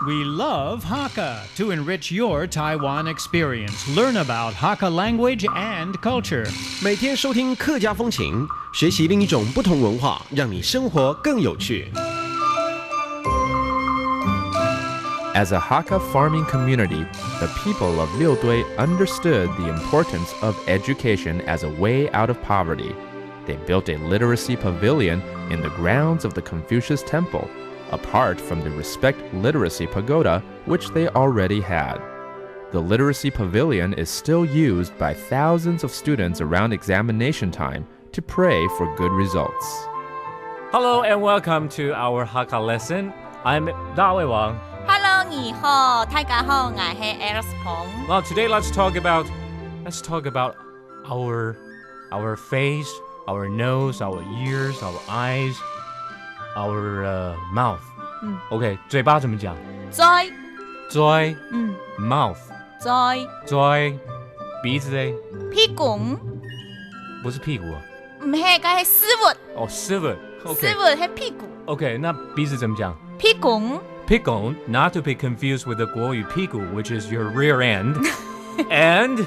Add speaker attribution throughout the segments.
Speaker 1: We love Hakka to enrich your Taiwan experience. Learn about Hakka language and culture.
Speaker 2: 每天收听客家风情，学习另一种不同文化，让你生活更有趣。
Speaker 3: As a Hakka farming community, the people of Liudui understood the importance of education as a way out of poverty. They built a literacy pavilion in the grounds of the Confucius Temple, apart from the Respect Literacy Pagoda, which they already had. The Literacy Pavilion is still used by thousands of students around examination time to pray for good results.
Speaker 4: Hello and welcome to our Hakka lesson. I'm 大胃王.
Speaker 5: Hello, 你好，大家好，我是 Alice Pong.
Speaker 4: Well, today let's talk about our face, our nose, our ears, our eyes, our mouth. OK, 嘴巴怎么讲？
Speaker 5: 嘴，
Speaker 4: 嘴，mouth， 嘴，鼻子嘞？
Speaker 5: 屁股，
Speaker 4: 不是屁股啊。
Speaker 5: 唔係，嗰係絲襪。
Speaker 4: 哦，絲襪。OK，
Speaker 5: 絲襪係屁股。
Speaker 4: OK， 那鼻子怎麼講？
Speaker 5: 屁股。
Speaker 4: 屁股 not to be confused with the 國語屁股 which is your rear end and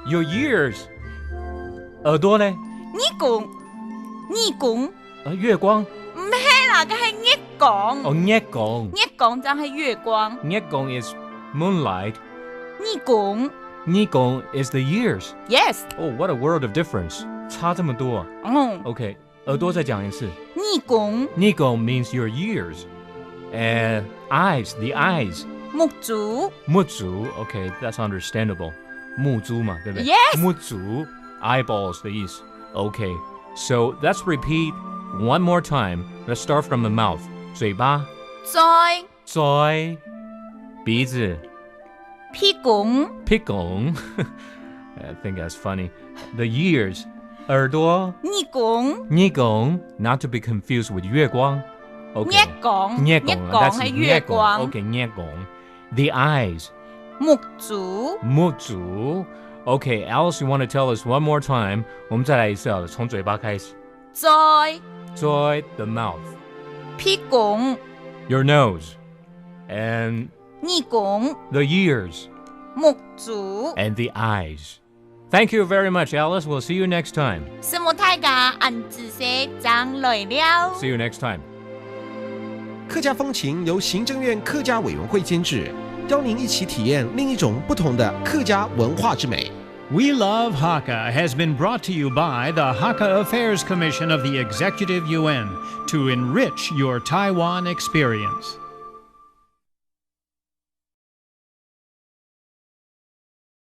Speaker 4: your ears 耳朵呢月光
Speaker 5: 唔係啦，嗰係月光
Speaker 4: 月光
Speaker 5: 就係月光
Speaker 4: 月光 is moonlight
Speaker 5: 月光
Speaker 4: is the ears
Speaker 5: Yes
Speaker 4: Oh what a world of difference 差這麼多OK 耳朵再講一次月光 means your ears And eyes, the eyes.
Speaker 5: 目珠
Speaker 4: Okay, that's understandable. 目珠嘛，对不对
Speaker 5: Yes.
Speaker 4: 目珠 eyeballs 的意思 Okay, so let's repeat one more time. Let's start from the mouth. 嘴巴嘴鼻子
Speaker 5: 屁股
Speaker 4: 屁股 I think that's funny. The ears 耳朵月光 not to be confused with 月光
Speaker 5: 月光係月光
Speaker 4: Okay, 月光 The eyes
Speaker 5: 目珠
Speaker 4: Okay, Alice, you want to tell us one more time 我們再來一次好了從嘴巴開始嘴 the mouth
Speaker 5: 屁股
Speaker 4: Your nose And
Speaker 5: 月光
Speaker 4: the ears
Speaker 5: 目珠
Speaker 4: And the eyes Thank you very much, Alice. We'll see you next time.
Speaker 5: 師母大家按知識長來了
Speaker 4: See you next time.
Speaker 2: 客家风情由行政院客家委员会监制，邀您一起体验另一种不同的客家文化之美。
Speaker 1: We Love Hakka has been brought to you by the Hakka Affairs Commission of the Executive Yuan to enrich your Taiwan experience.